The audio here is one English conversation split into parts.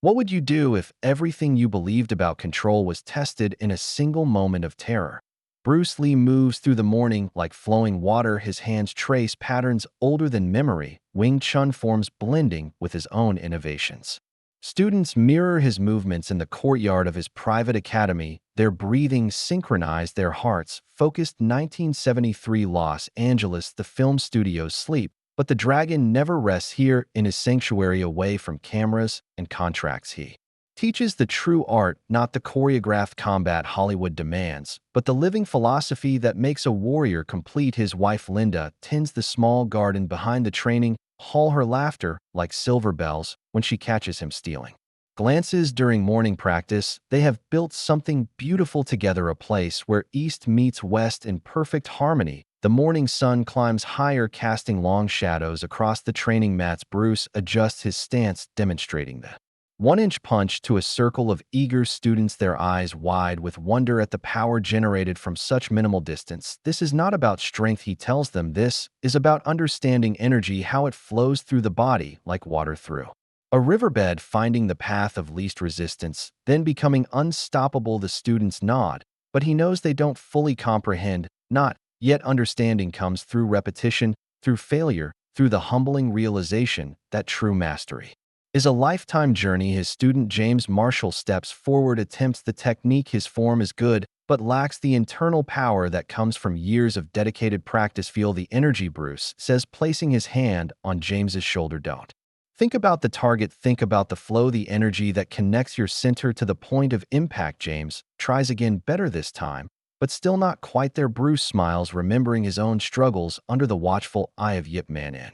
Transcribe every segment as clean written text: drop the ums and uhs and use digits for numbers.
What would you do if everything you believed about control was tested in a single moment of terror? Bruce Lee moves through the morning like flowing water, his hands trace patterns older than memory, Wing Chun forms blending with his own innovations. Students mirror his movements in the courtyard of his private academy, their breathing synchronized, their hearts focused. 1973 Los Angeles, the film studios sleep, but the dragon never rests here in his sanctuary away from cameras and contracts. He teaches the true art, not the choreographed combat Hollywood demands, but the living philosophy that makes a warrior complete. His wife Linda tends the small garden behind the training hall, her laughter like silver bells when she catches him stealing glances during morning practice. They have built something beautiful together, a place where east meets west in perfect harmony. The morning sun climbs higher, casting long shadows across the training mats. Bruce adjusts his stance, demonstrating the 1-inch punch to a circle of eager students, their eyes wide with wonder at the power generated from such minimal distance. This is not about strength, he tells them. This is about understanding energy, how it flows through the body like water through a riverbed, finding the path of least resistance, then becoming unstoppable. The students nod, but he knows they don't fully comprehend. Not yet. Understanding comes through repetition, through failure, through the humbling realization that true mastery is a lifetime journey. His student James Marshall steps forward, attempts the technique. His form is good, but lacks the internal power that comes from years of dedicated practice. Feel the energy, Bruce says, placing his hand on James's shoulder. Don't think about the target, think about the flow, the energy that connects your center to the point of impact. James tries again, better this time, but still not quite there. Bruce smiles, remembering his own struggles under the watchful eye of Yip Man in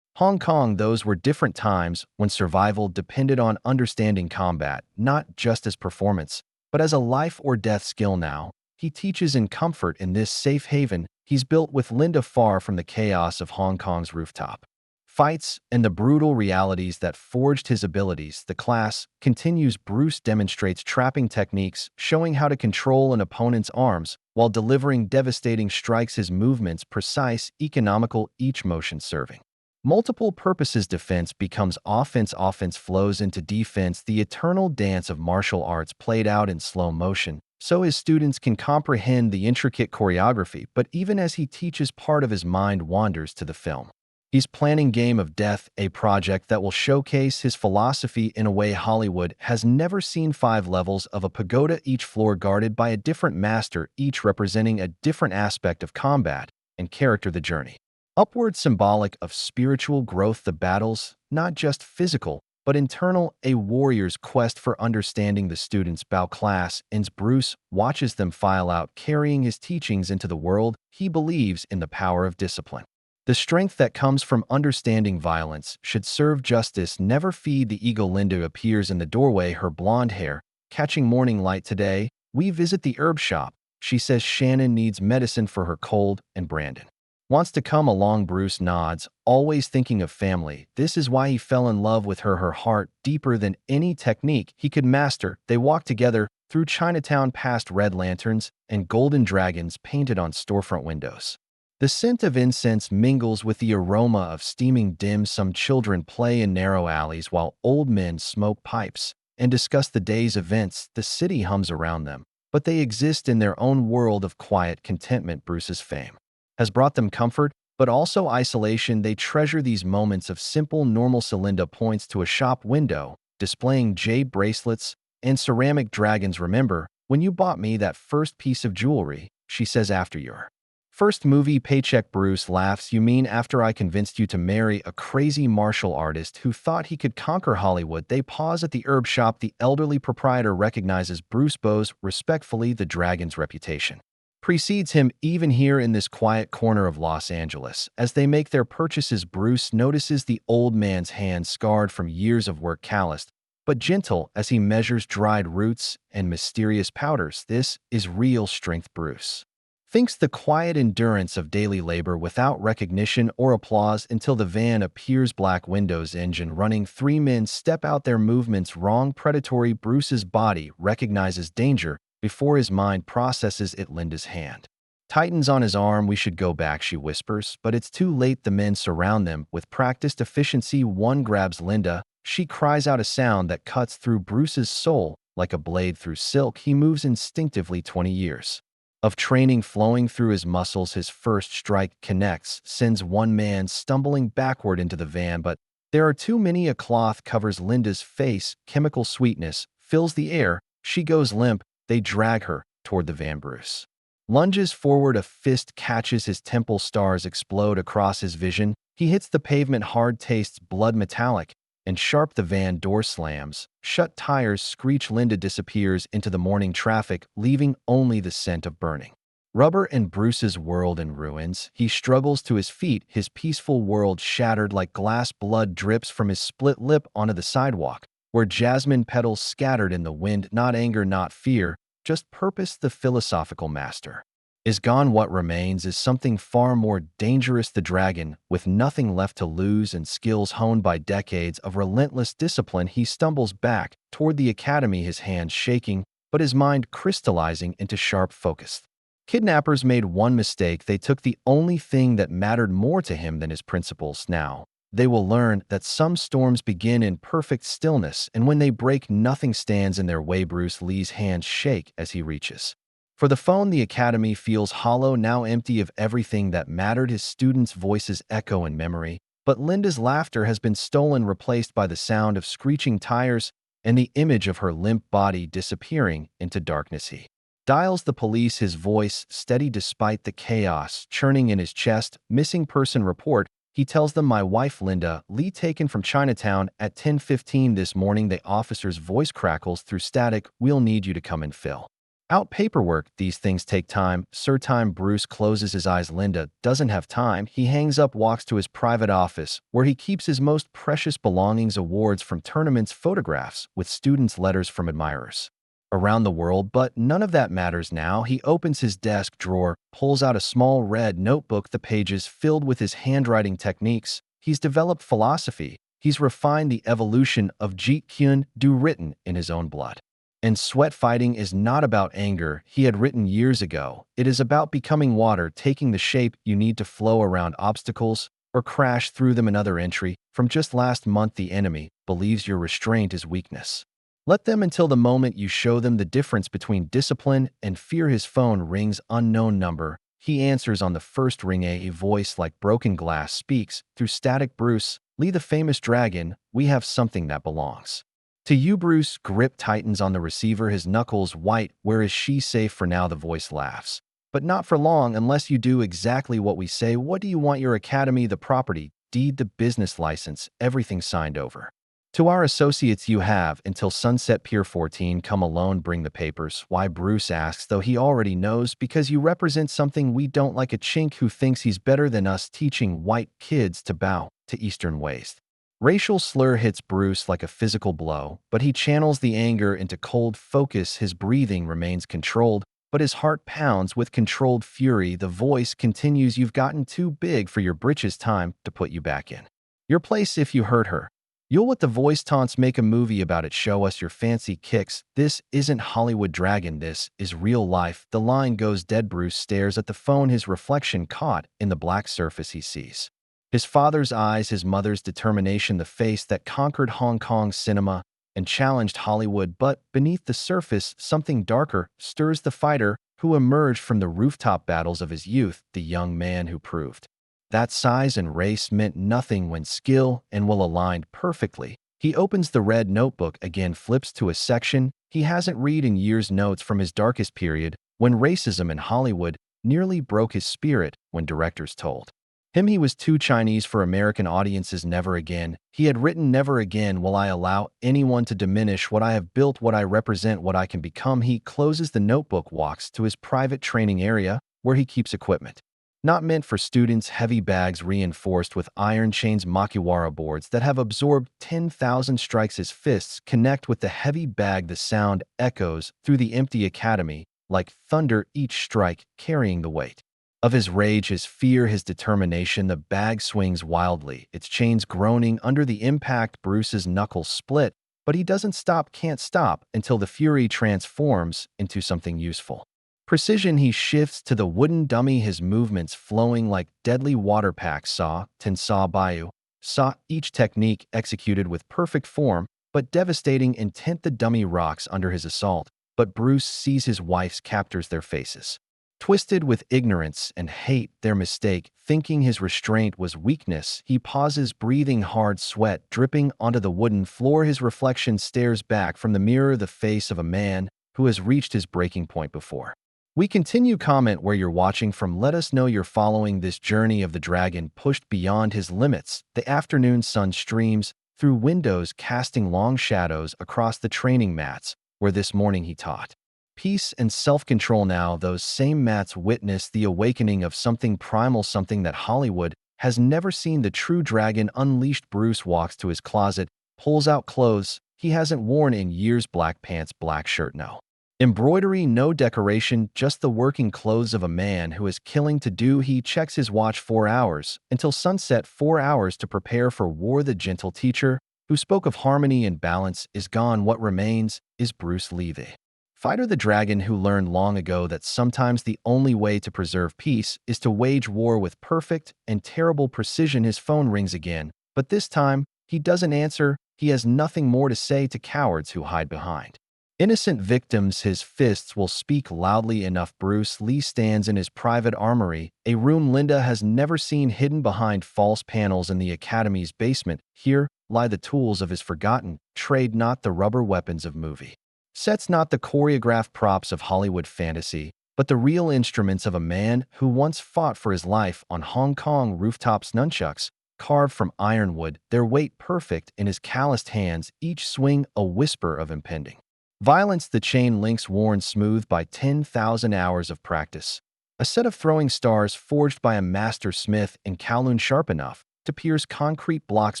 Hong Kong. Those were different times when survival depended on understanding combat, not just as performance, but as a life or death skill. Now, he teaches in comfort in this safe haven he's built with Linda, far from the chaos of Hong Kong's rooftop fights and the brutal realities that forged his abilities. The class continues. Bruce demonstrates trapping techniques, showing how to control an opponent's arms while delivering devastating strikes. His movements precise, economical, each motion serving multiple purposes. Defense becomes offense, offense flows into defense, the eternal dance of martial arts played out in slow motion, so his students can comprehend the intricate choreography. But even as he teaches, part of his mind wanders to the film. He's planning Game of Death, a project that will showcase his philosophy in a way Hollywood has never seen. 5 levels of a pagoda, each floor guarded by a different master, each representing a different aspect of combat and character. The journey upward, symbolic of spiritual growth, the battles, not just physical, but internal, a warrior's quest for understanding. The students bow, class ends. Bruce watches them file out, carrying his teachings into the world. He believes in the power of discipline. The strength that comes from understanding violence should serve justice, never feed the ego. Linda appears in the doorway, her blonde hair catching morning light. Today, we visit the herb shop. She says Shannon needs medicine for her cold and Brandon wants to come along. Bruce nods, always thinking of family. This is why he fell in love with her heart deeper than any technique he could master. They walk together through Chinatown, past red lanterns and golden dragons painted on storefront windows. The scent of incense mingles with the aroma of steaming dim. Some children play in narrow alleys while old men smoke pipes and discuss the day's events. The city hums around them, but they exist in their own world of quiet contentment. Bruce's fame has brought them comfort, but also isolation. They treasure these moments of simple normalcy. Linda points to a shop window, displaying jade bracelets and ceramic dragons. Remember when you bought me that first piece of jewelry, she says, after your first movie paycheck. Bruce laughs. You mean after I convinced you to marry a crazy martial artist who thought he could conquer Hollywood? They pause at the herb shop. The elderly proprietor recognizes Bruce, bows respectfully. The dragon's reputation precedes him even here in this quiet corner of Los Angeles. As they make their purchases, Bruce notices the old man's hands, scarred from years of work, calloused but gentle as he measures dried roots and mysterious powders. This is real strength. Bruce thinks the quiet endurance of daily labor without recognition or applause until the van appears, black windows, engine running. 3 men step out, their movements wrong, predatory. Bruce's body recognizes danger before his mind processes it. Linda's hand tightens on his arm. We should go back, she whispers, but it's too late. The men surround them with practiced efficiency. One grabs Linda, she cries out a sound that cuts through Bruce's soul like a blade through silk. He moves instinctively 20 years of training flowing through his muscles. His first strike connects, sends one man stumbling backward into the van, but there are too many. A cloth covers Linda's face. Chemical sweetness fills the air. She goes limp. They drag her toward the van. Bruce lunges forward. A fist catches his temple. Stars explode across his vision. He hits the pavement hard, tastes blood metallic and sharp. The van door slams shut. Tires screech. Linda disappears into the morning traffic, leaving only the scent of burning rubber and Bruce's world in ruins. He struggles to his feet, his peaceful world shattered like glass. Blood drips from his split lip onto the sidewalk, where jasmine petals scattered in the wind. Not anger, not fear, just purpose. The philosophical master is gone. What remains is something far more dangerous. The dragon, with nothing left to lose and skills honed by decades of relentless discipline, he stumbles back toward the academy, his hands shaking, but his mind crystallizing into sharp focus. Kidnappers made one mistake. They took the only thing that mattered more to him than his principles. Now, they will learn that some storms begin in perfect stillness, and when they break, nothing stands in their way. Bruce Lee's hands shake as he reaches for the phone. The academy feels hollow, now empty of everything that mattered. His students' voices echo in memory, but Linda's laughter has been stolen, replaced by the sound of screeching tires and the image of her limp body disappearing into darkness. He dials the police, his voice steady despite the chaos churning in his chest. Missing person report. He tells them, my wife Linda Lee taken from Chinatown at 10:15 this morning. The officer's voice crackles through static. We'll need you to come and fill out paperwork. These things take time, sir. Time. Bruce closes his eyes. Linda doesn't have time. He hangs up, walks to his private office, where he keeps his most precious belongings, awards from tournaments, photographs with students, letters from admirers around the world, but none of that matters now. He opens his desk drawer, pulls out a small red notebook, the pages filled with his handwriting techniques. He's developed philosophy. He's refined the evolution of Jeet Kune Do, written in his own blood and sweat. Fighting is not about anger, he had written years ago. It is about becoming water, taking the shape you need to flow around obstacles or crash through them. Another entry from just last month. The enemy believes your restraint is weakness. Let them until the moment you show them the difference between discipline and fear. His phone rings. Unknown number. He answers on the first ring. A voice like broken glass speaks through static. Bruce Lee, the famous dragon, we have something that belongs to you. Bruce grip tightens on the receiver, his knuckles white. Where is she? Safe for now. The voice laughs, but not for long unless you do exactly what we say. What do you want? Your academy, the property deed, the business license, everything signed over to our associates. You have until sunset. Pier 14. Come alone, bring the papers. Why? Bruce asks, though he already knows. Because you represent something we don't like. A chink who thinks he's better than us, teaching white kids to bow to Eastern ways. Racial slur hits Bruce like a physical blow, but he channels the anger into cold focus. His breathing remains controlled, but his heart pounds with controlled fury. The voice continues, you've gotten too big for your britches. Time to put you back in your place. If you hurt her, you'll what? The voice taunts, make a movie about it. Show us your fancy kicks. This isn't Hollywood, dragon. This is real life. The line goes dead. Bruce stares at the phone, his reflection caught in the black surface. He sees his father's eyes, his mother's determination, the face that conquered Hong Kong cinema and challenged Hollywood. But beneath the surface, something darker stirs. The fighter who emerged from the rooftop battles of his youth, the young man who proved that size and race meant nothing when skill and will aligned perfectly. He opens the red notebook again, flips to a section he hasn't read in years. Notes from his darkest period, when racism in Hollywood nearly broke his spirit. When directors told him he was too Chinese for American audiences. Never again. He had written, never again will I allow anyone to diminish what I have built, what I represent, what I can become. He closes the notebook, walks to his private training area where he keeps equipment not meant for students, heavy bags reinforced with iron chains, makiwara boards that have absorbed 10,000 strikes. His fists connect with the heavy bag. The sound echoes through the empty academy like thunder, each strike carrying the weight of his rage, his fear, his determination. The bag swings wildly, its chains groaning under the impact. Bruce's knuckles split, but he doesn't stop, can't stop, until the fury transforms into something useful. Precision. He shifts to the wooden dummy, his movements flowing like deadly water packs. Saw, Tensaw Bayou. Saw each technique executed with perfect form, but devastating intent. The dummy rocks under his assault, but Bruce sees his wife's captors their faces. Twisted with ignorance and hate their mistake, thinking his restraint was weakness, he pauses, breathing hard, sweat dripping onto the wooden floor. His reflection stares back from the mirror, the face of a man who has reached his breaking point before. We continue. Comment where you're watching from. Let us know you're following this journey of the dragon pushed beyond his limits. The afternoon sun streams through windows, casting long shadows across the training mats where this morning he taught peace and self-control. Now those same mats witness the awakening of something primal, something that Hollywood has never seen. The true dragon unleashed. Bruce walks to his closet, pulls out clothes he hasn't worn in years. Black pants, black shirt, no embroidery, no decoration, just the working clothes of a man who is killing to do. He checks his watch. 4 hours until sunset, 4 hours to prepare for war. The gentle teacher who spoke of harmony and balance is gone. What remains is Bruce Lee, the fighter, the dragon who learned long ago that sometimes the only way to preserve peace is to wage war with perfect and terrible precision. His phone rings again, but this time he doesn't answer. He has nothing more to say to cowards who hide behind innocent victims. His fists will speak loudly enough. Bruce Lee stands in his private armory, a room Linda has never seen, hidden behind false panels in the academy's basement. Here lie the tools of his forgotten trade, not the rubber weapons of movie sets, not the choreographed props of Hollywood fantasy, but the real instruments of a man who once fought for his life on Hong Kong rooftops. Nunchucks carved from ironwood, their weight perfect in his calloused hands, each swing a whisper of impending violence. The chain links worn smooth by 10,000 hours of practice. A set of throwing stars forged by a master smith in Kowloon, sharp enough to pierce concrete blocks,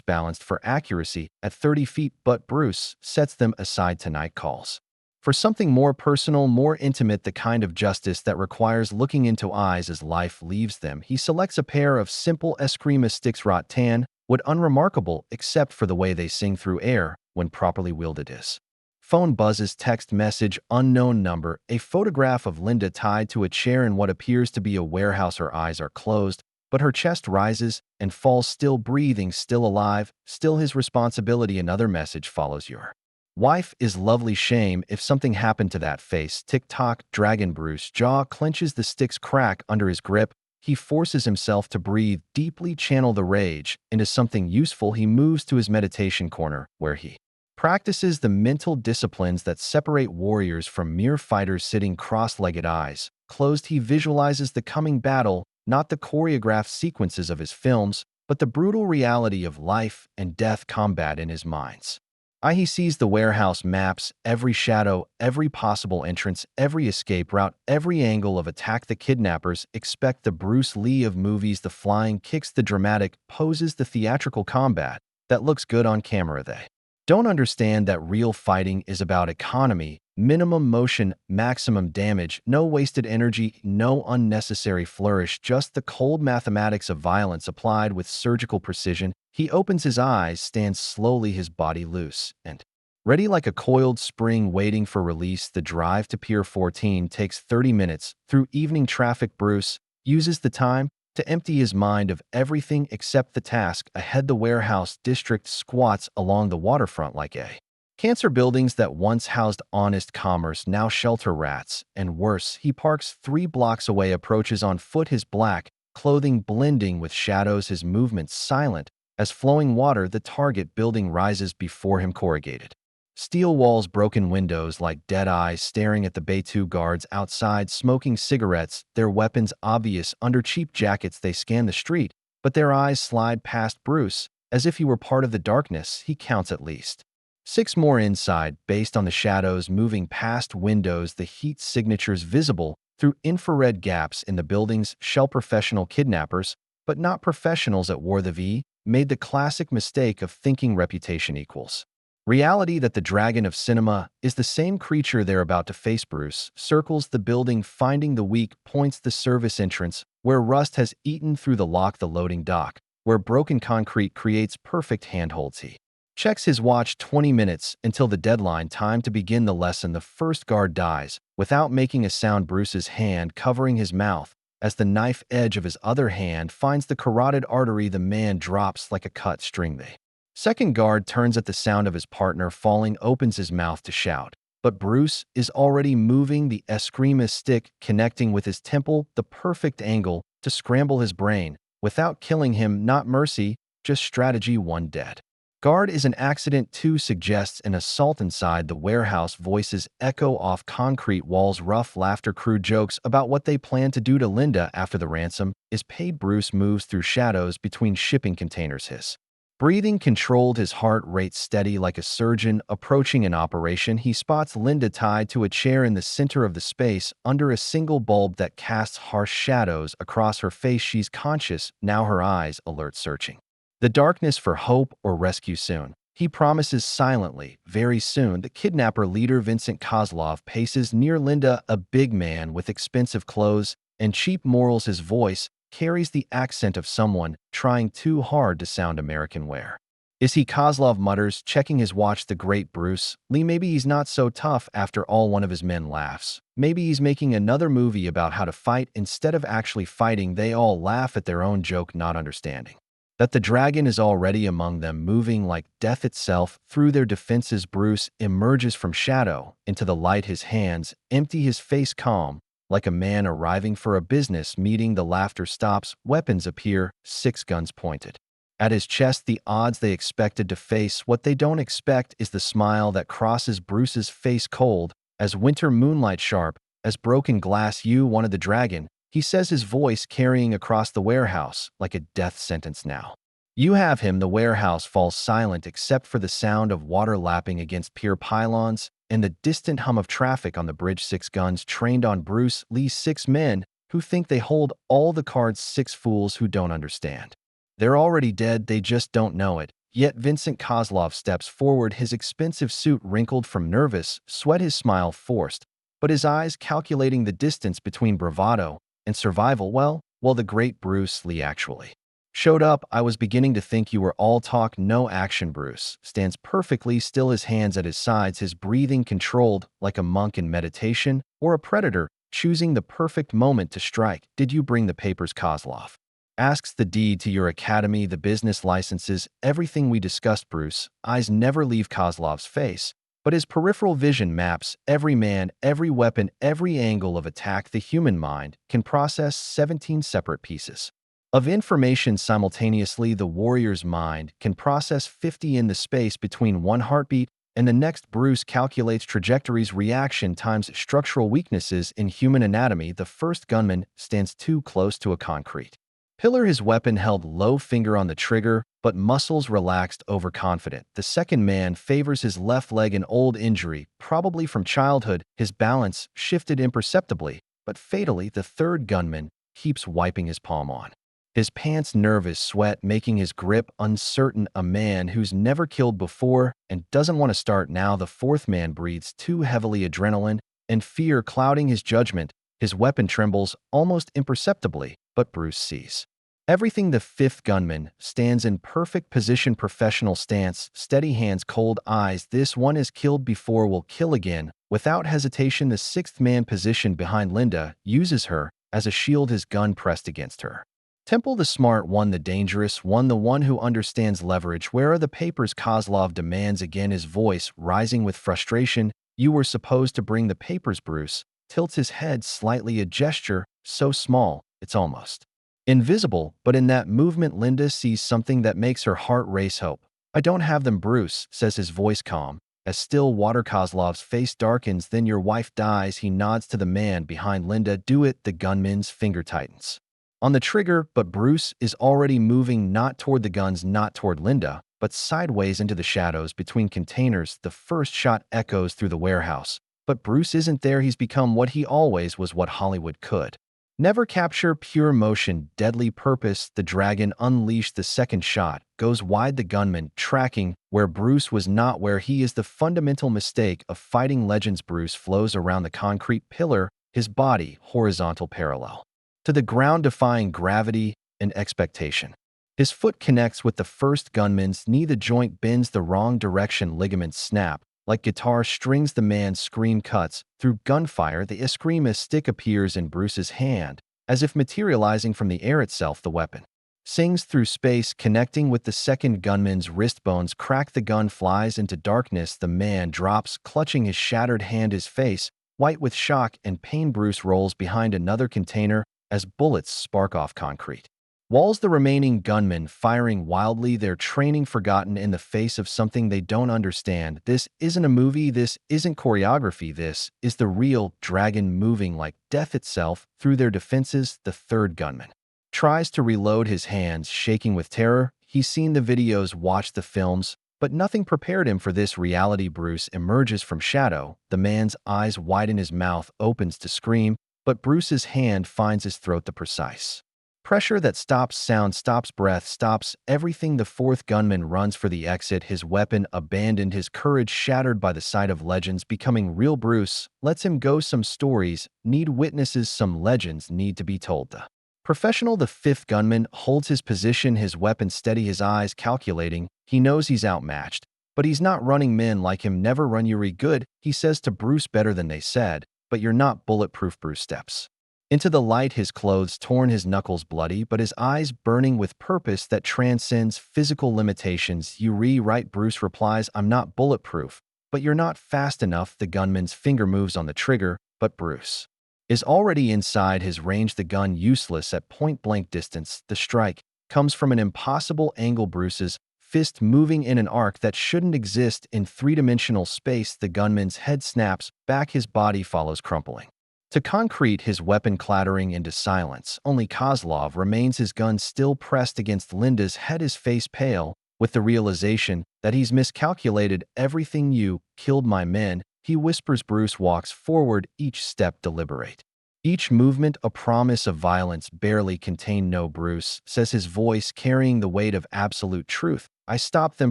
balanced for accuracy at 30 feet. But Bruce sets them aside tonight, calls for something more personal, more intimate, the kind of justice that requires looking into eyes as life leaves them. He selects a pair of simple Eskrima sticks, wrought tan, wood, unremarkable except for the way they sing through air when properly wielded. His phone buzzes, text message, unknown number, a photograph of Linda tied to a chair in what appears to be a warehouse. Her eyes are closed, but her chest rises and falls, still breathing, still alive, still his responsibility. Another message follows. Your wife is lovely. Shame if something happened to that face. Tick-tock, dragon. Bruce jaw clenches, the sticks crack under his grip. He forces himself to breathe deeply, channel the rage into something useful. He moves to his meditation corner, where he practices the mental disciplines that separate warriors from mere fighters. Sitting cross-legged, eyes closed, he visualizes the coming battle, not the choreographed sequences of his films, but the brutal reality of life and death combat in his mind's eye. He sees the warehouse maps, every shadow, every possible entrance, every escape route, every angle of attack. The kidnappers expect the Bruce Lee of movies, the flying kicks, the dramatic poses, the theatrical combat that looks good on camera. They don't understand that real fighting is about economy, minimum motion, maximum damage, no wasted energy, no unnecessary flourish, just the cold mathematics of violence applied with surgical precision. He opens his eyes, stands slowly, his body loose and ready like a coiled spring waiting for release. The drive to Pier 14 takes 30 minutes through evening traffic. Bruce uses the time to empty his mind of everything except the task ahead. The warehouse district squats along the waterfront like a cancer. Buildings that once housed honest commerce now shelter rats, and worse. He parks 3 blocks away, approaches on foot, his black clothing blending with shadows, his movements silent as flowing water. The target building rises before him, corrugated steel walls, broken windows, like dead eyes staring at the Bay 2 guards outside, smoking cigarettes, their weapons obvious under cheap jackets. They scan the street, but their eyes slide past Bruce as if he were part of the darkness. He counts at least 6 more inside, based on the shadows moving past windows, the heat signatures visible through infrared gaps in the building's shell. Professional kidnappers, but not professionals at war. The V made the classic mistake of thinking reputation equals reality, that the dragon of cinema is the same creature they're about to face. Bruce circles the building, finding the weak points, the service entrance, where rust has eaten through the lock, the loading dock, where broken concrete creates perfect handholds. He checks his watch, 20 minutes until the deadline, time to begin the lesson. The first guard dies without making a sound, Bruce's hand covering his mouth, As the knife edge of his other hand finds the carotid artery, the man drops like a cut string. The second guard turns at the sound of his partner falling, opens his mouth to shout. But Bruce is already moving the escrima stick, connecting with his temple, the perfect angle to scramble his brain, without killing him. Not mercy, just strategy. One dead guard is an accident. Two suggests an assault inside the warehouse. Voices echo off concrete walls. Rough laughter. Crude jokes about what they plan to do to Linda after the ransom is paid. Bruce moves through shadows between shipping containers. His breathing controlled, his heart rate steady like a surgeon approaching an operation. He spots Linda tied to a chair in the center of the space under a single bulb that casts harsh shadows across her face. She's conscious, now her eyes alert, searching the darkness for hope or rescue. Soon, he promises silently, very soon. The kidnapper leader, Vincent Kozlov, paces near Linda, a big man with expensive clothes and cheap morals. His voice carries the accent of someone trying too hard to sound American. Where is he? Kozlov mutters, checking his watch. The great Bruce Lee. Maybe he's not so tough after all. One of his men laughs. Maybe he's making another movie about how to fight instead of actually fighting. They all laugh at their own joke, not understanding that the dragon is already among them, moving like death itself through their defenses. Bruce emerges from shadow into the light, his hands empty, his face calm, like a man arriving for a business meeting. The laughter stops. Weapons appear, 6 guns pointed at his chest. The odds they expected to face. What they don't expect is the smile that crosses Bruce's face, cold as winter moonlight, sharp as broken glass. You wanted the dragon, he says, his voice carrying across the warehouse like a death sentence. Now you have him. The warehouse falls silent except for the sound of water lapping against pier pylons and the distant hum of traffic on the bridge. 6 guns trained on Bruce Lee's 6 men who think they hold all the cards. 6 fools who don't understand. They're already dead, they just don't know it. Yet Vincent Kozlov steps forward, his expensive suit wrinkled from nervous sweat, his smile forced, but his eyes calculating the distance between bravado and survival. Well, the great Bruce Lee actually showed up. I was beginning to think you were all talk, no action. Bruce stands perfectly still, his hands at his sides, his breathing controlled like a monk in meditation or a predator choosing the perfect moment to strike. Did you bring the papers? Kozlov asks. The deed to your academy, the business licenses, everything we discussed. Bruce eyes never leave Kozlov's face, but his peripheral vision maps every man, every weapon, every angle of attack. The human mind can process 17 separate pieces of information simultaneously. The warrior's mind can process 50 in the space between one heartbeat and the next. Bruce calculates trajectories, reaction times, structural weaknesses in human anatomy. The first gunman stands too close to a concrete pillar, his weapon held low, finger on the trigger, but muscles relaxed, overconfident. The second man favors his left leg, an old injury, probably from childhood. His balance shifted imperceptibly, but fatally. The third gunman keeps wiping his palm on his pants, nervous sweat making his grip uncertain. A man who's never killed before and doesn't want to start now. The fourth man breathes too heavily, adrenaline and fear clouding his judgment. His weapon trembles almost imperceptibly, but Bruce sees everything. The fifth gunman stands in perfect position, professional stance, steady hands, cold eyes. This one has killed before, will kill again. Without hesitation, the sixth man, positioned behind Linda, uses her as a shield, his gun pressed against her temple. The smart one, the dangerous one, the one who understands leverage. Where are the papers? Kozlov demands again, his voice rising with frustration. You were supposed to bring the papers. Bruce tilts his head slightly, a gesture so small it's almost invisible, but in that movement Linda sees something that makes her heart race. Hope. I don't have them, Bruce says, his voice calm as still water. Kozlov's face darkens. Then your wife dies. He nods to the man behind Linda. Do it. The gunman's finger tightens on the trigger, but Bruce is already moving, not toward the guns, not toward Linda, but sideways into the shadows between containers. The first shot echoes through the warehouse, but Bruce isn't there. He's become what he always was, what Hollywood could never capture: pure motion, deadly purpose. The dragon unleashed. The second shot goes wide, the gunman tracking where Bruce was not where he is. The fundamental mistake of fighting legends. Bruce flows around the concrete pillar, his body horizontal, parallel to the ground, defying gravity and expectation. His foot connects with the first gunman's knee. The joint bends the wrong direction, ligaments snap like guitar strings. The man's scream cuts through gunfire. The escrima stick appears in Bruce's hand, as if materializing from the air itself. The weapon sings through space, connecting with the second gunman's wrist bones. Crack, the gun flies into darkness. The man drops, clutching his shattered hand, his face white with shock and pain. Bruce rolls behind another container as bullets spark off concrete walls. The remaining gunmen firing wildly, their training forgotten in the face of something they don't understand. This isn't a movie, this isn't choreography, this is the real dragon moving like death itself through their defenses. The third gunman tries to reload, his hands shaking with terror. He's seen the videos, watched the films, but nothing prepared him for this reality. Bruce emerges from shadow. The man's eyes widen, his mouth opens to scream, but Bruce's hand finds his throat. The precise pressure that stops sound, stops breath, stops everything. The fourth gunman runs for the exit, his weapon abandoned, his courage shattered by the sight of legends becoming real. Bruce lets him go. Some stories need witnesses, some legends need to be told. The professional, the fifth gunman, holds his position, his weapon steady, his eyes calculating. He knows he's outmatched, but he's not running. Men like him never run. You're good, he says to Bruce, better than they said, but you're not bulletproof. Bruce steps into the light, his clothes torn, his knuckles bloody, but his eyes burning with purpose that transcends physical limitations. You right, Bruce replies, I'm not bulletproof, but you're not fast enough. The gunman's finger moves on the trigger, but Bruce is already inside his range, the gun useless at point-blank distance. The strike comes from an impossible angle, Bruce's fist moving in an arc that shouldn't exist in three-dimensional space. The gunman's head snaps back, his body follows, crumpling to concrete, his weapon clattering into silence. Only Kozlov remains, his gun still pressed against Linda's head, his face pale with the realization that he's miscalculated everything. You killed my men, he whispers. Bruce walks forward, each step deliberate, each movement a promise of violence barely contained. No, Bruce says, his voice carrying the weight of absolute truth. I stopped them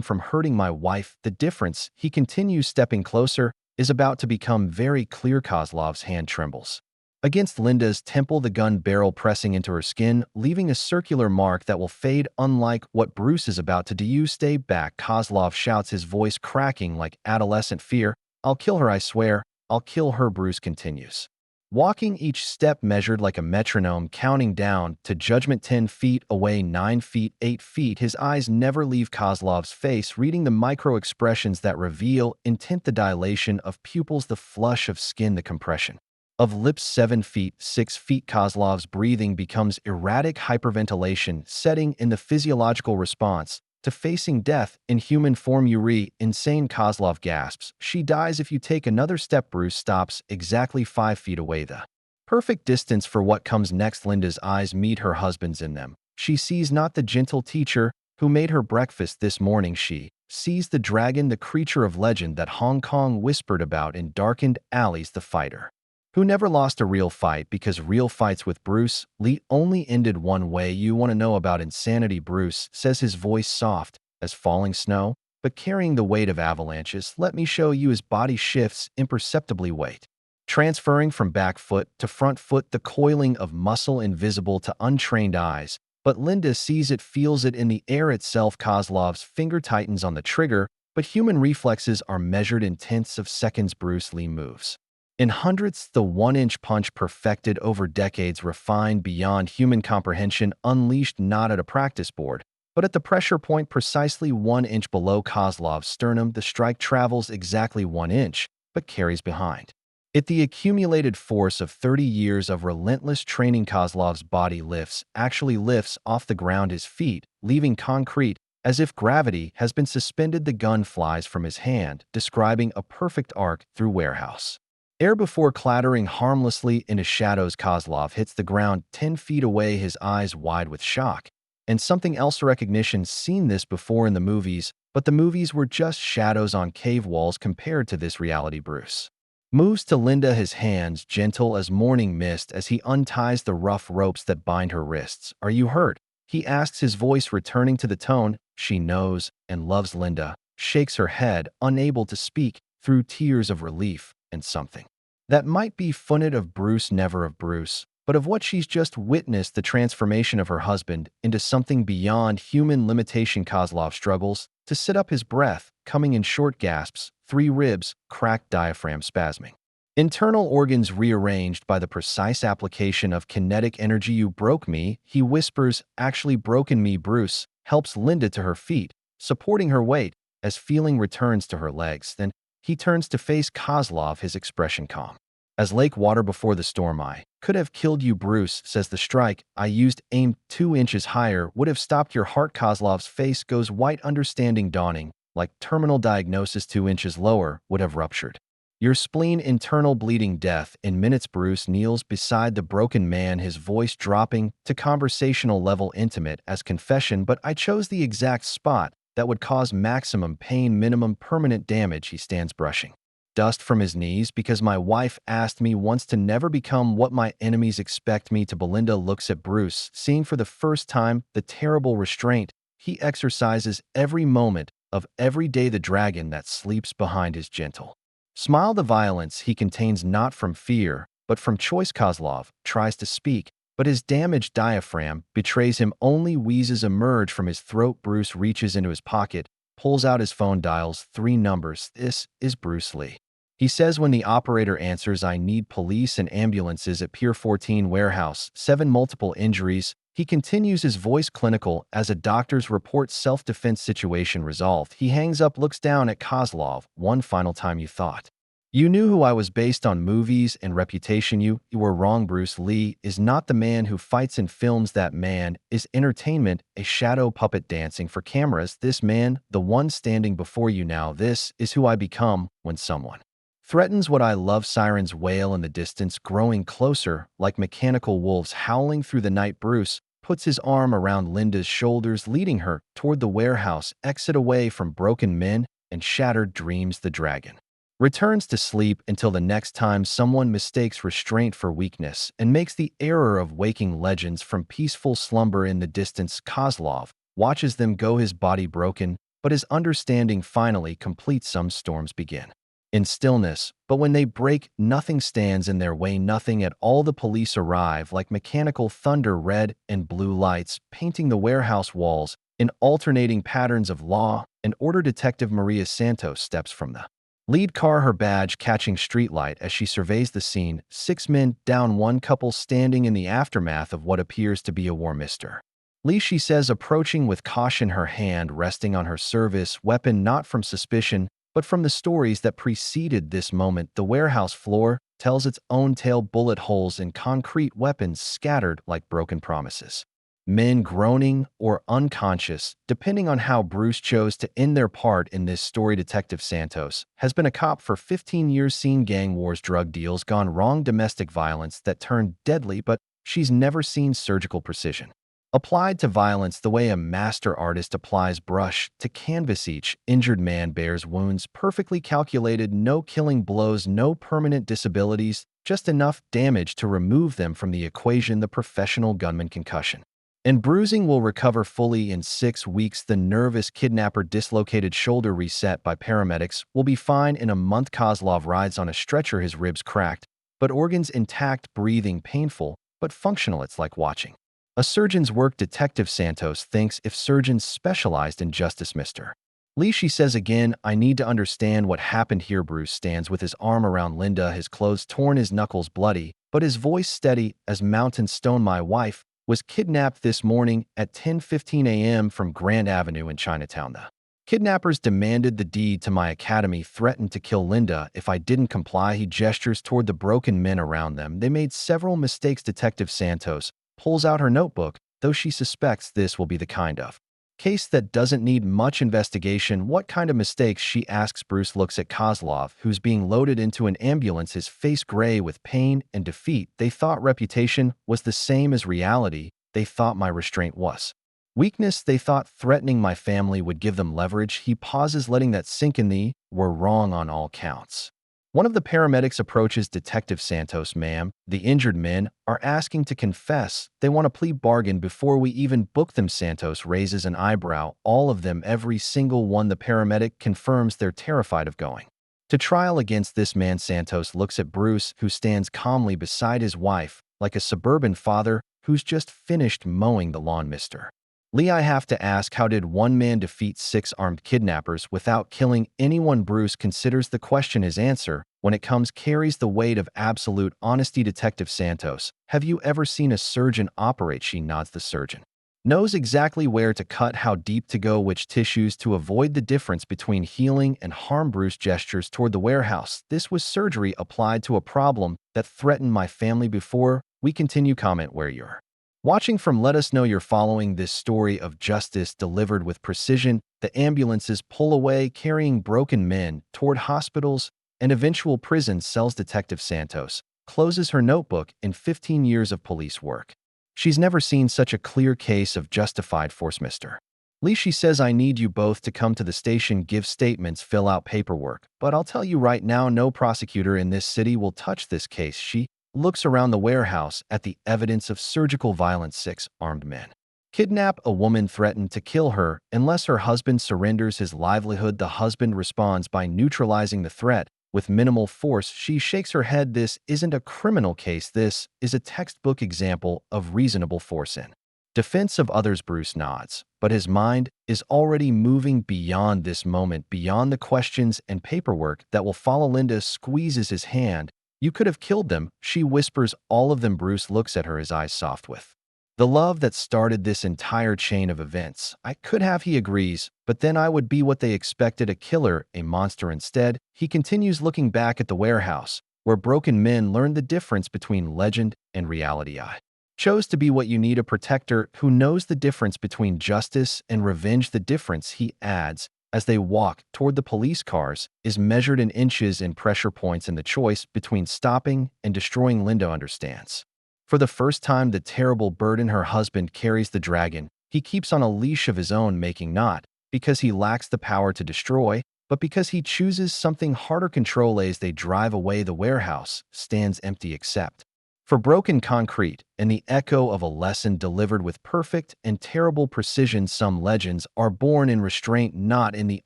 from hurting my wife. The difference, he continues, stepping closer, is about to become very clear. Kozlov's hand trembles against Linda's temple, the gun barrel pressing into her skin, leaving a circular mark that will fade. Unlike what Bruce is about to do. You stay back, Kozlov shouts, his voice cracking like adolescent fear. I'll kill her, I swear, I'll kill her. Bruce continues walking, each step measured like a metronome, counting down to judgment. 10 feet away, 9 feet, 8 feet. His eyes never leave Kozlov's face, reading the micro-expressions that reveal intent, the dilation of pupils, the flush of skin, the compression of lips. 7 feet, 6 feet. Kozlov's breathing becomes erratic, hyperventilation setting in. The physiological response to facing death in human form. Yuri, insane, Kozlov gasps. She dies if you take another step. Bruce stops exactly 5 feet away, the perfect distance for what comes next. Linda's eyes meet her husband's in them. She sees not the gentle teacher who made her breakfast this morning. She sees the dragon, the creature of legend that Hong Kong whispered about in darkened alleys, the fighter who never lost a real fight, because real fights with Bruce Lee only ended one way. You want to know about insanity? Bruce says, his voice soft as falling snow, but carrying the weight of avalanches. Let me show you. His body shifts imperceptibly, weight transferring from back foot to front foot, the coiling of muscle invisible to untrained eyes. But Linda sees it, feels it in the air itself. Kozlov's finger tightens on the trigger, but human reflexes are measured in tenths of seconds. Bruce Lee moves in hundredths, the 1-inch punch perfected over decades, refined beyond human comprehension, unleashed not at a practice board, but at the pressure point precisely 1 inch below Kozlov's sternum. The strike travels exactly 1 inch, but carries behind it the accumulated force of 30 years of relentless training. Kozlov's body lifts, actually lifts off the ground, his feet leaving concrete as if gravity has been suspended. The gun flies from his hand, describing a perfect arc through warehouse air before clattering harmlessly into shadows. Kozlov hits the ground 10 feet away, his eyes wide with shock and something else, recognition. Seen this before in the movies, but the movies were just shadows on cave walls compared to this reality. Bruce moves to Linda, his hands gentle as morning mist as he unties the rough ropes that bind her wrists. Are you hurt? He asks, his voice returning to the tone she knows and loves. Linda shakes her head, unable to speak, through tears of relief and something that might be funny of Bruce, never of Bruce, but of what she's just witnessed, the transformation of her husband into something beyond human limitation. Kozlov struggles to sit up, his breath coming in short gasps, 3 ribs, cracked diaphragm spasming Internal organs rearranged by the precise application of kinetic energy. You broke me, he whispers, actually broken me. Bruce helps Linda to her feet, supporting her weight as feeling returns to her legs. Then he turns to face Kozlov, his expression calm. As lake water before the storm. I could have killed you, Bruce says. The strike I used, aimed 2 inches higher, would have stopped your heart. Kozlov's face goes white, understanding dawning, like terminal diagnosis. 2 inches lower would have ruptured your spleen, internal bleeding, death in minutes. Bruce kneels beside the broken man, his voice dropping to conversational level, intimate as confession. But I chose the exact spot that would cause maximum pain, minimum permanent damage. He stands brushing dust from his knees because my wife asked me once to never become what my enemies expect me to. Belinda looks at Bruce, seeing for the first time the terrible restraint he exercises every moment of every day, the dragon that sleeps behind his gentle smile. The violence he contains, not from fear, but from choice. Kozlov tries to speak, but his damaged diaphragm betrays him. Only wheezes emerge from his throat. Bruce reaches into his pocket, pulls out his phone, dials 3 numbers. This is Bruce Lee. He says when the operator answers, I need police and ambulances at Pier 14 warehouse, 7 multiple injuries. He continues, his voice clinical as a doctor's report. Self-defense situation resolved. He hangs up, looks down at Kozlov. One final time. You thought you knew who I was based on movies and reputation. You were wrong. Bruce Lee is not the man who fights in films. That man is entertainment, a shadow puppet dancing for cameras. This man, the one standing before you now, this is who I become when someone threatens what I love. Sirens wail in the distance, growing closer like mechanical wolves howling through the night. Bruce puts his arm around Linda's shoulders, leading her toward the warehouse exit, away from broken men and shattered dreams. The dragon returns to sleep until the next time someone mistakes restraint for weakness and makes the error of waking legends from peaceful slumber. In the distance, Kozlov watches them go, his body broken, but his understanding finally complete. Some storms begin in stillness, but when they break, nothing stands in their way, nothing at all. The police arrive like mechanical thunder, red and blue lights painting the warehouse walls in alternating patterns of law and order. Detective Maria Santos steps from the lead car, her badge catching streetlight as she surveys the scene. 6 men down, 1 couple standing in the aftermath of what appears to be a war. Mr. Lee, she says, approaching with caution, her hand resting on her service weapon, not from suspicion, but from the stories that preceded this moment. The warehouse floor tells its own tale, bullet holes in concrete, weapons scattered like broken promises. Men groaning or unconscious, depending on how Bruce chose to end their part in this story. Detective Santos has been a cop for 15 years, seen gang wars, drug deals gone wrong, domestic violence that turned deadly, but she's never seen surgical precision applied to violence the way a master artist applies brush to canvas. Each injured man bears wounds perfectly calculated, no killing blows, no permanent disabilities, just enough damage to remove them from the equation. The professional gunman, concussion and bruising, will recover fully in 6 weeks. The nervous kidnapper, dislocated shoulder reset by paramedics, will be fine in a month. Kozlov rides on a stretcher, his ribs cracked, but organs intact, breathing painful, but functional. It's like watching a surgeon's work. Detective Santos thinks if surgeons specialized in justice. Mr. Lee, she says again, I need to understand what happened here. Bruce stands with his arm around Linda, his clothes torn, his knuckles bloody, but his voice steady as mountain stone. My wife was kidnapped this morning at 10:15 a.m. from Grand Avenue in Chinatown. The kidnappers demanded the deed to my academy, threatened to kill Linda if I didn't comply. He gestures toward the broken men around them. They made several mistakes. Detective Santos pulls out her notebook, though she suspects this will be the kind of case that doesn't need much investigation. What kind of mistakes, she asks. Bruce looks at Kozlov, who's being loaded into an ambulance, his face gray with pain and defeat. They thought reputation was the same as reality. They thought my restraint was weakness. They thought threatening my family would give them leverage. He pauses, letting that sink in. They were wrong on all counts. One of the paramedics approaches Detective Santos. Ma'am, the injured men are asking to confess. They want a plea bargain before we even book them. Santos raises an eyebrow. All of them, every single one. The paramedic confirms they're terrified of going to trial against this man. Santos looks at Bruce, who stands calmly beside his wife, like a suburban father who's just finished mowing the lawn. Mr. Lee, I have to ask, how did one man defeat six armed kidnappers without killing anyone? Bruce considers the question. His answer, when it comes, carries the weight of absolute honesty. Detective Santos, have you ever seen a surgeon operate? She nods. The surgeon knows exactly where to cut, how deep to go, which tissues to avoid. The difference between healing and harm. Bruce gestures toward the warehouse. This was surgery applied to a problem that threatened my family. Before we continue, comment where you're watching from. Let us know you're following this story of justice delivered with precision. The ambulances pull away, carrying broken men toward hospitals and eventual prison cells. Detective Santos closes her notebook. In 15 years of police work, she's never seen such a clear case of justified force. Mr. Lee, she says, I need you both to come to the station, give statements, fill out paperwork. But I'll tell you right now, no prosecutor in this city will touch this case. She looks around the warehouse at the evidence of surgical violence. Six armed men kidnap a woman, threaten to kill her unless her husband surrenders his livelihood. The husband responds by neutralizing the threat with minimal force. She shakes her head. This isn't a criminal case. This is a textbook example of reasonable force in defense of others. Bruce nods, but his mind is already moving beyond this moment, beyond the questions and paperwork that will follow. Linda squeezes his hand. You could have killed them, she whispers. All of them. Bruce looks at her, his eyes soft with the love that started this entire chain of events. I could have, he agrees, but then I would be what they expected, a killer, a monster. Instead, he continues, looking back at the warehouse, where broken men learn the difference between legend and reality. I chose to be what you need, a protector who knows the difference between justice and revenge. The difference, he adds, as they walk toward the police cars, is measured in inches and pressure points, and the choice between stopping and destroying. Linda understands. For the first time, the terrible burden her husband carries. The dragon he keeps on a leash of his own making, not because he lacks the power to destroy, but because he chooses something harder, control. As they drive away, the warehouse stands empty except for broken concrete and the echo of a lesson delivered with perfect and terrible precision. Some legends are born in restraint, not in the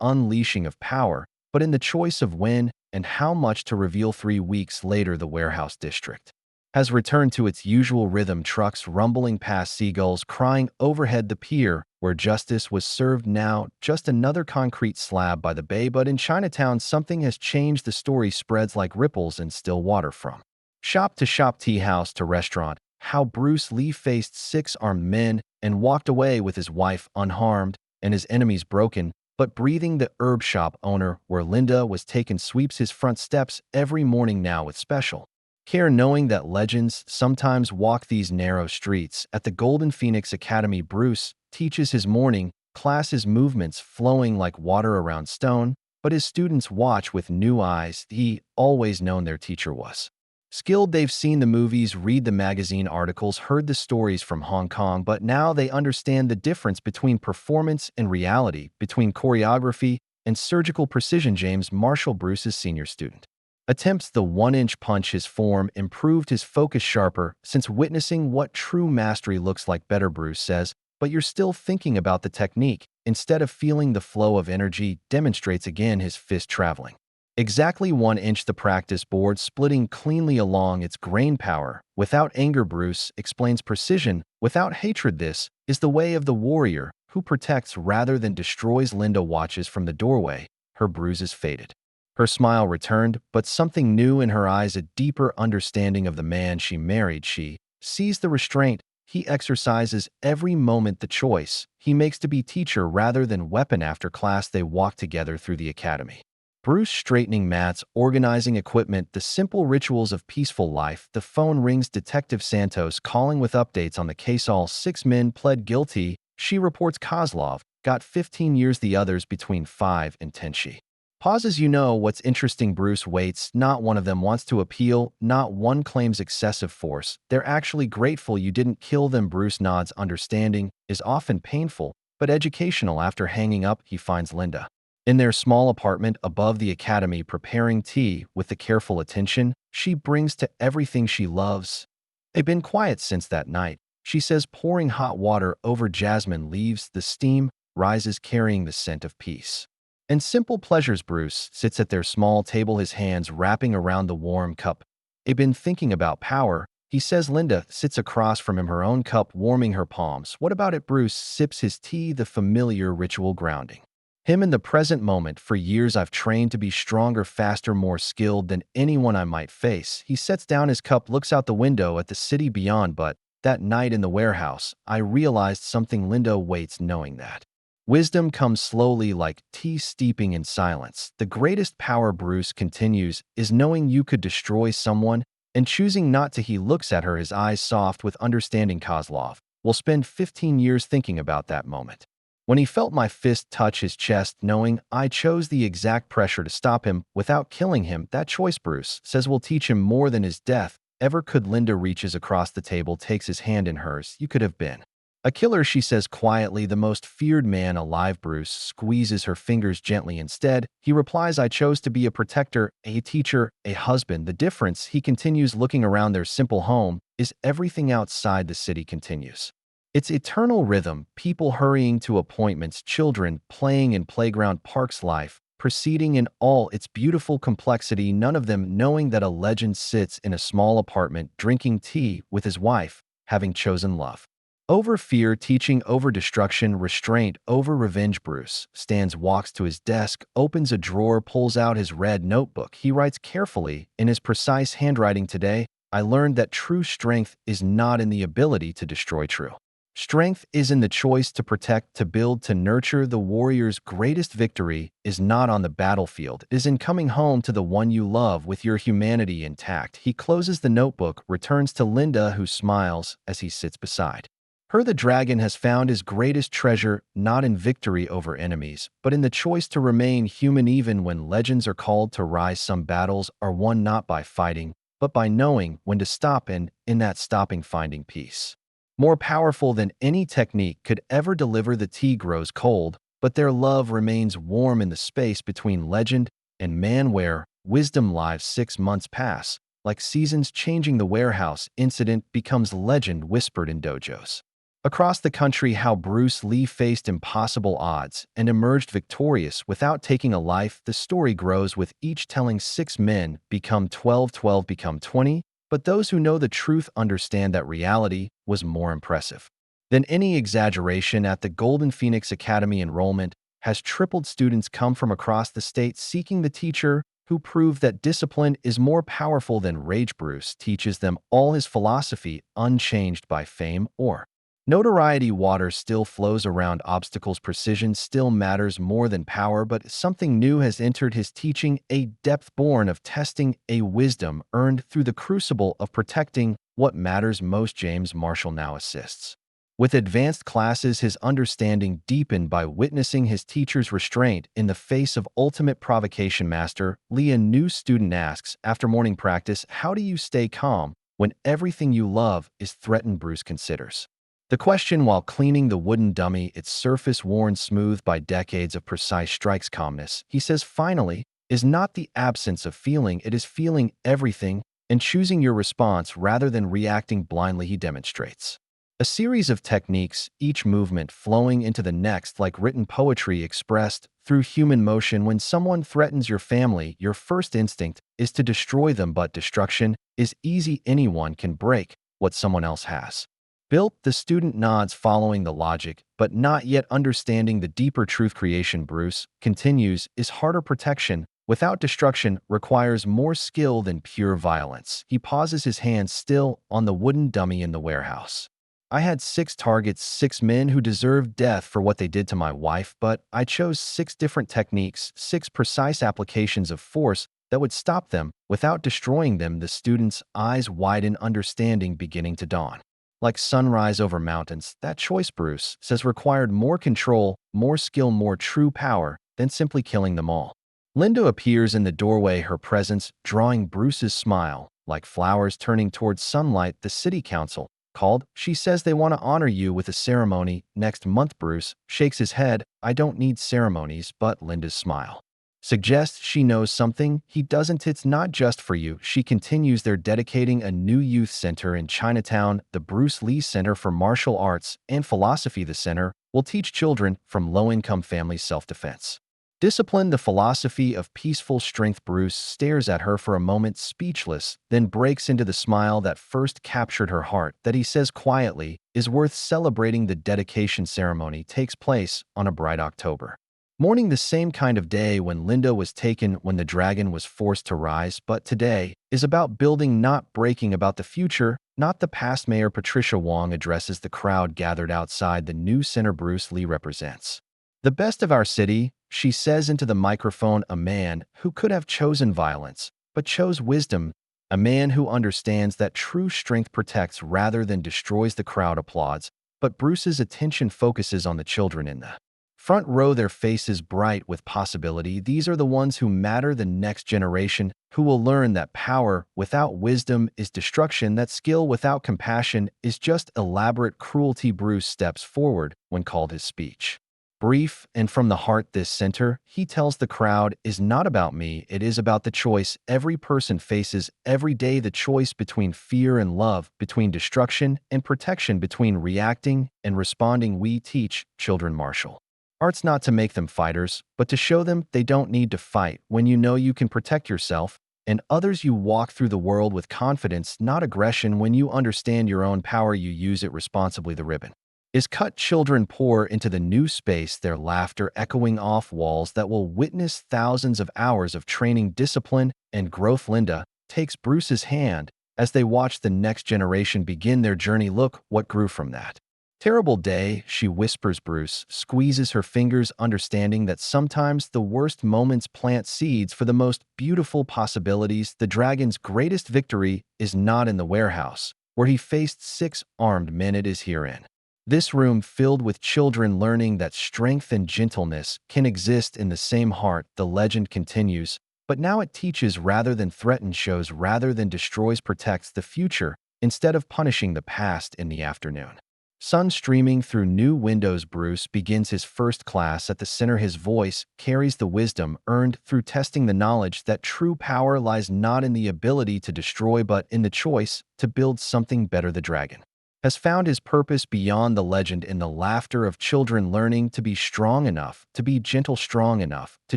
unleashing of power, but in the choice of when and how much to reveal. 3 weeks later, the warehouse district has returned to its usual rhythm, trucks rumbling past, seagulls crying overhead. The pier where justice was served, now just another concrete slab by the bay. But in Chinatown, something has changed. The story spreads like ripples in still water, from shop to shop, tea house to restaurant. How Bruce Lee faced 6 armed men and walked away with his wife unharmed and his enemies broken, but breathing. The herb shop owner where Linda was taken sweeps his front steps every morning now with special care, knowing that legends sometimes walk these narrow streets. At the Golden Phoenix Academy, Bruce teaches his morning class, his movements flowing like water around stone, but his students watch with new eyes. He always known their teacher was skilled. They've seen the movies, read the magazine articles, heard the stories from Hong Kong, but now they understand the difference between performance and reality, between choreography and surgical precision. James Marshall, Bruce's senior student, attempts the 1-inch punch. His form improved, his focus sharper, since witnessing what true mastery looks like. Better, Bruce says, but you're still thinking about the technique instead of feeling the flow of energy. Demonstrates again, his fist traveling exactly 1 inch. The practice board splitting cleanly along its grain power. Without anger, Bruce explains, precision without hatred. This is the way of the warrior who protects rather than destroys. Linda watches from the doorway, her bruises faded. Her smile returned, but something new in her eyes, a deeper understanding of the man she married. She sees the restraint he exercises every moment, the choice he makes to be teacher rather than weapon. After class, they walk together through the academy. Bruce straightening mats, organizing equipment, the simple rituals of peaceful life. The phone rings. Detective Santos calling with updates on the case. All 6 men pled guilty. She reports Kozlov got 15 years, the others between 5 and 10. She pauses. You know what's interesting? Bruce waits. Not one of them wants to appeal. Not one claims excessive force. They're actually grateful you didn't kill them. Bruce nods. Understanding is often painful, but educational. After hanging up, he finds Linda in their small apartment above the academy, preparing tea with the careful attention she brings to everything she loves. They've been quiet since that night, she says, pouring hot water over jasmine leaves. The steam rises, carrying the scent of peace and simple pleasures. Bruce sits at their small table, his hands wrapping around the warm cup. They've been thinking about power, He says. Linda sits across from him, her own cup warming her palms. What about it? Bruce sips his tea, the familiar ritual grounding him in the present moment. For years I've trained to be stronger, faster, more skilled than anyone I might face. He sets down his cup, looks out the window at the city beyond. But that night in the warehouse, I realized something. Linda waits, knowing that wisdom comes slowly, like tea steeping in silence. The greatest power, Bruce continues, is knowing you could destroy someone and choosing not to. He looks at her, his eyes soft with understanding. Kozlov will spend 15 years thinking about that moment when he felt my fist touch his chest, knowing I chose the exact pressure to stop him without killing him. That choice, Bruce says, will teach him more than his death ever could. Linda reaches across the table, takes his hand in hers. You could have been a killer, she says quietly, the most feared man alive. Bruce squeezes her fingers gently. Instead, he replies, I chose to be a protector, a teacher, a husband. The difference, he continues, looking around their simple home, is everything outside the city continues its eternal rhythm, people hurrying to appointments, children playing in playground parks, life proceeding in all its beautiful complexity, none of them knowing that a legend sits in a small apartment drinking tea with his wife, having chosen love over fear, teaching over destruction, restraint over revenge. Bruce stands, walks to his desk, opens a drawer, pulls out his red notebook. He writes carefully in his precise handwriting. Today, I learned that true strength is not in the ability to destroy. True strength is in the choice to protect, to build, to nurture. The warrior's greatest victory is not on the battlefield, it is in coming home to the one you love with your humanity intact. He closes the notebook, returns to Linda, who smiles as he sits beside her. The dragon has found his greatest treasure not in victory over enemies, but in the choice to remain human even when legends are called to rise. Some battles are won not by fighting, but by knowing when to stop, and in that stopping finding peace more powerful than any technique could ever deliver. The tea grows cold, but their love remains warm in the space between legend and man, where wisdom lives. 6 months pass, like seasons changing. The warehouse incident becomes legend whispered in dojos across the country. How Bruce Lee faced impossible odds and emerged victorious without taking a life. The story grows with each telling. 6 men become 12, 12 become 20. But those who know the truth understand that reality was more impressive than any exaggeration. At the Golden Phoenix Academy, enrollment has tripled. Students come from across the state seeking the teacher who proved that discipline is more powerful than rage. Bruce teaches them all his philosophy, unchanged by fame or notoriety. Water still flows around obstacles, precision still matters more than power, but something new has entered his teaching, a depth born of testing, a wisdom earned through the crucible of protecting what matters most. James Marshall now assists with advanced classes, his understanding deepened by witnessing his teacher's restraint in the face of ultimate provocation. Master Lee, a new student, asks after morning practice, how do you stay calm when everything you love is threatened? Bruce considers the question while cleaning the wooden dummy, its surface worn smooth by decades of precise strikes. Calmness, he says finally, is not the absence of feeling, it is feeling everything and choosing your response rather than reacting blindly. He demonstrates a series of techniques, each movement flowing into the next like written poetry expressed through human motion. When someone threatens your family, your first instinct is to destroy them, but destruction is easy. Anyone can break what someone else has built. The student nods, following the logic, but not yet understanding the deeper truth. Creation, Bruce continues, is harder. Protection without destruction requires more skill than pure violence. He pauses, his hands still on the wooden dummy in the warehouse. I had 6 targets, 6 men who deserved death for what they did to my wife, but I chose 6 different techniques, 6 precise applications of force that would stop them without destroying them. The student's eyes widen, understanding beginning to dawn like sunrise over mountains. That choice, Bruce says, required more control, more skill, more true power than simply killing them all. Linda appears in the doorway, her presence drawing Bruce's smile like flowers turning towards sunlight. The city council called. She says they want to honor you with a ceremony next month. Bruce shakes his head. I don't need ceremonies, but Linda's smile suggests she knows something he doesn't. It's not just for you, she continues. They're dedicating a new youth center in Chinatown, the Bruce Lee Center for Martial Arts and Philosophy. The center will teach children from low-income families self-defense Discipline, the philosophy of peaceful strength. Bruce stares at her for a moment, speechless, then breaks into the smile that first captured her heart, that he says quietly is worth celebrating. The dedication ceremony takes place on a bright October morning, the same kind of day when Linda was taken, when the dragon was forced to rise. But today is about building, not breaking, about the future, not the past. Mayor Patricia Wong addresses the crowd gathered outside the new center Bruce Lee represents. The best of our city, she says into the microphone, a man who could have chosen violence, but chose wisdom, a man who understands that true strength protects rather than destroys. The crowd applauds, but Bruce's attention focuses on the children in the front row, their faces bright with possibility. These are the ones who matter, the next generation, who will learn that power without wisdom is destruction, that skill without compassion is just elaborate cruelty. Bruce steps forward when called. His speech, brief and from the heart, this center, he tells the crowd, is not about me, it is about the choice every person faces every day, the choice between fear and love, between destruction and protection, between reacting and responding. We teach children martial arts not to make them fighters, but to show them they don't need to fight. When you know you can protect yourself and others, you walk through the world with confidence, not aggression. When you understand your own power, you use it responsibly. The ribbon is cut. Children pour into the new space, their laughter echoing off walls that will witness thousands of hours of training, discipline, and growth. Linda takes Bruce's hand as they watch the next generation begin their journey. Look what grew from that terrible day, she whispers. Bruce squeezes her fingers, understanding that sometimes the worst moments plant seeds for the most beautiful possibilities. The dragon's greatest victory is not in the warehouse, where he faced 6 armed men. It is herein this room filled with children, learning that strength and gentleness can exist in the same heart. The legend continues, but now it teaches rather than threatens, shows rather than destroys, protects the future instead of punishing the past. In the afternoon, sun streaming through new windows, Bruce begins his first class at the center. His voice carries the wisdom earned through testing, the knowledge that true power lies not in the ability to destroy, but in the choice to build something better. The dragon has found his purpose beyond the legend, in the laughter of children, learning to be strong enough, to be gentle, strong enough, to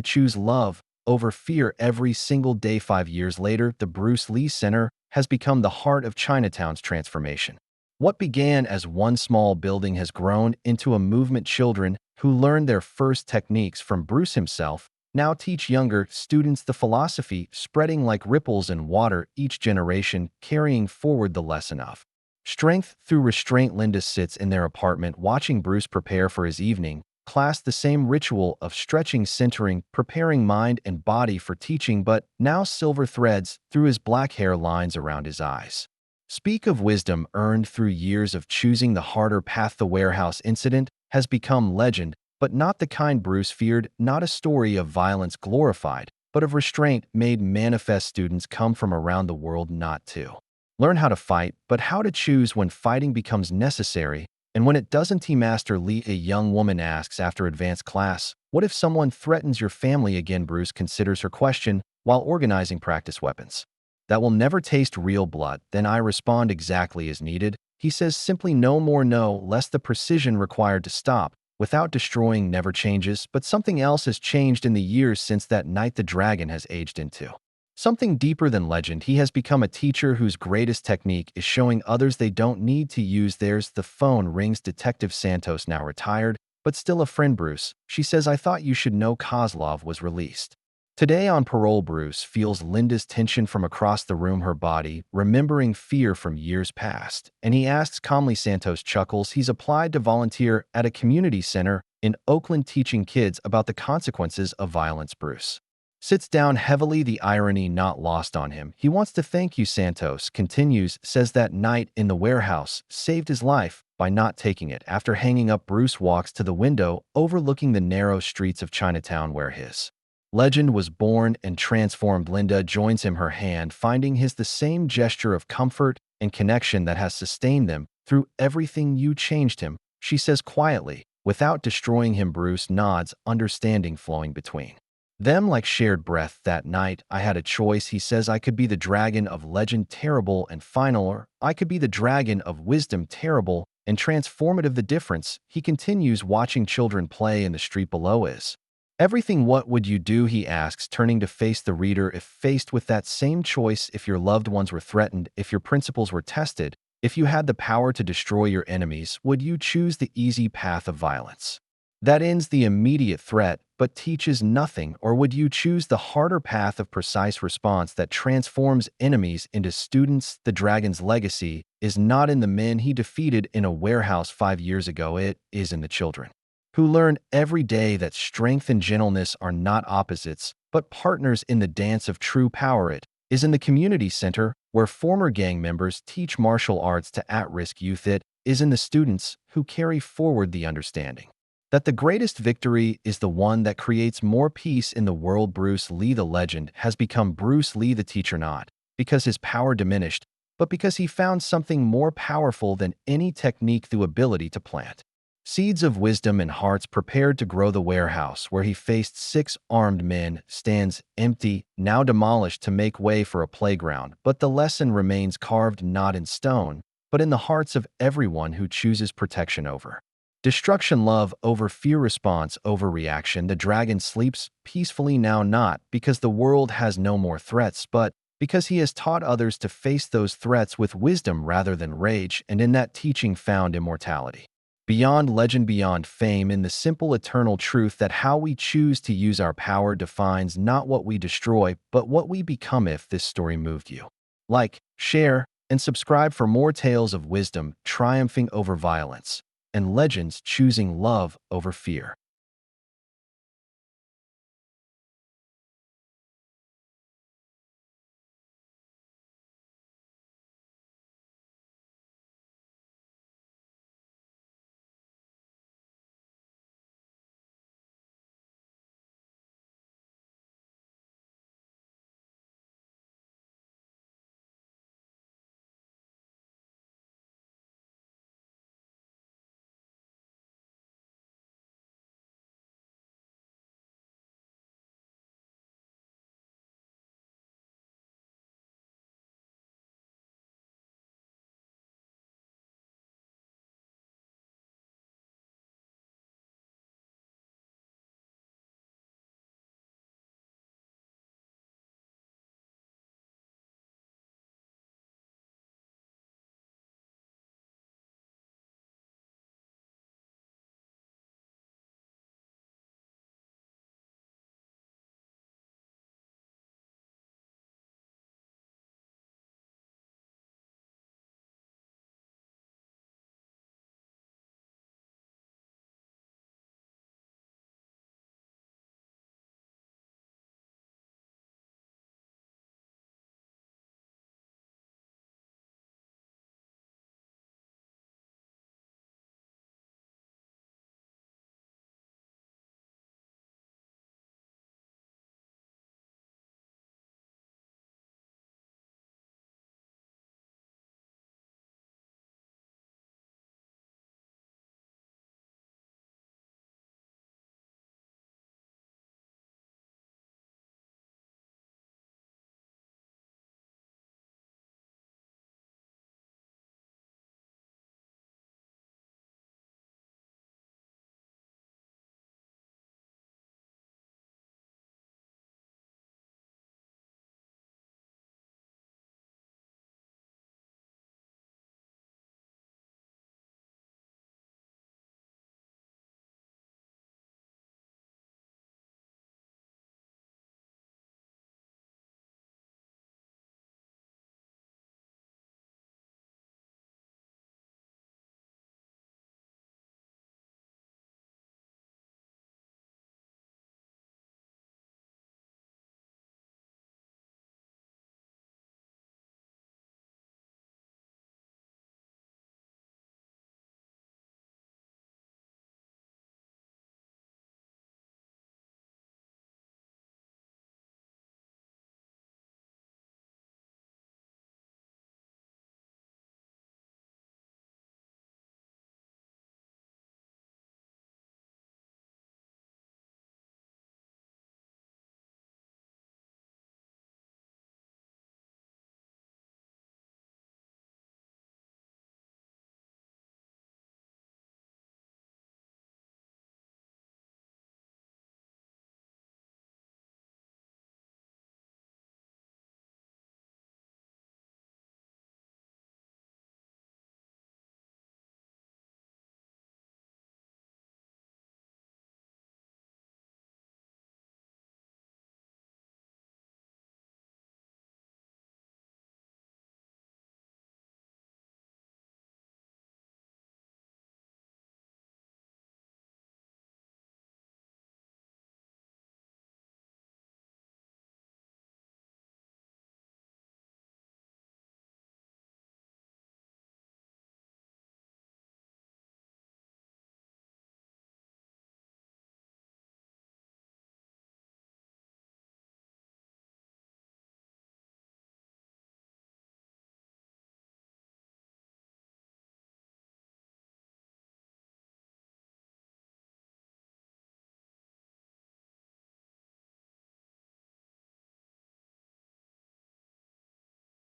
choose love over fear every single day. 5 years later, the Bruce Lee Center has become the heart of Chinatown's transformation. What began as one small building has grown into a movement. Children who learned their first techniques from Bruce himself now teach younger students the philosophy, spreading like ripples in water, each generation carrying forward the lesson of strength through restraint. Linda sits in their apartment watching Bruce prepare for his evening class, the same ritual of stretching, centering, preparing mind and body for teaching, but now silver threads through his black hair, lines around his eyes speak of wisdom earned through years of choosing the harder path. The warehouse incident has become legend, but not the kind Bruce feared, not a story of violence glorified, but of restraint made manifest. Students come from around the world not to learn how to fight, but how to choose when fighting becomes necessary and when it doesn't. Master Lee, a young woman, asks after advanced class, what if someone threatens your family again? Bruce considers her question while organizing practice weapons that will never taste real blood. Then I respond exactly as needed. He says simply, no more, no less. The precision required to stop without destroying never changes, but something else has changed in the years since that night. The dragon has aged into something deeper than legend. He has become a teacher whose greatest technique is showing others they don't need to use theirs. The phone rings. Detective Santos, now retired, but still a friend. Bruce, she says, I thought you should know Kozlov was released today on parole. Bruce feels Linda's tension from across the room, her body remembering fear from years past, and he asks calmly. Santos chuckles. He's applied to volunteer at a community center in Oakland, teaching kids about the consequences of violence. Bruce sits down heavily, the irony not lost on him. He wants to thank you, Santos continues, says that night in the warehouse saved his life by not taking it. After hanging up, Bruce walks to the window overlooking the narrow streets of Chinatown where his legend was born and transformed. Linda joins him, her hand finding his, the same gesture of comfort and connection that has sustained them through everything. You changed him, she says quietly, without destroying him. Bruce nods, understanding flowing between them like shared breath. That night, I had a choice, he says. I could be the dragon of legend, terrible and final, or I could be the dragon of wisdom, terrible and transformative. The difference, he continues, watching children play in the street below, is Everything. What would you do, he asks, turning to face the reader. If faced with that same choice, if your loved ones were threatened, if your principles were tested, if you had the power to destroy your enemies, would you choose the easy path of violence that ends the immediate threat but teaches nothing, or would you choose the harder path of precise response that transforms enemies into students? The dragon's legacy is not in the men he defeated in a warehouse 5 years ago, it is in the children who learn every day that strength and gentleness are not opposites, but partners in the dance of true power. It is in the community center, where former gang members teach martial arts to at-risk youth. It is in the students who carry forward the understanding that the greatest victory is the one that creates more peace in the world. Bruce Lee, the legend, has become Bruce Lee, the teacher, not because his power diminished, but because he found something more powerful than any technique: the ability to plant seeds of wisdom in hearts prepared to grow. The warehouse where he faced 6 armed men stands empty, now demolished to make way for a playground, but the lesson remains carved not in stone, but in the hearts of everyone who chooses protection over destruction, love over fear, response over reaction. The dragon sleeps peacefully now, not because the world has no more threats, but because he has taught others to face those threats with wisdom rather than rage, and in that teaching found immortality. Beyond legend, beyond fame, in the simple eternal truth that how we choose to use our power defines not what we destroy, but what we become. If this story moved you, like, share, and subscribe for more tales of wisdom triumphing over violence and legends choosing love over fear.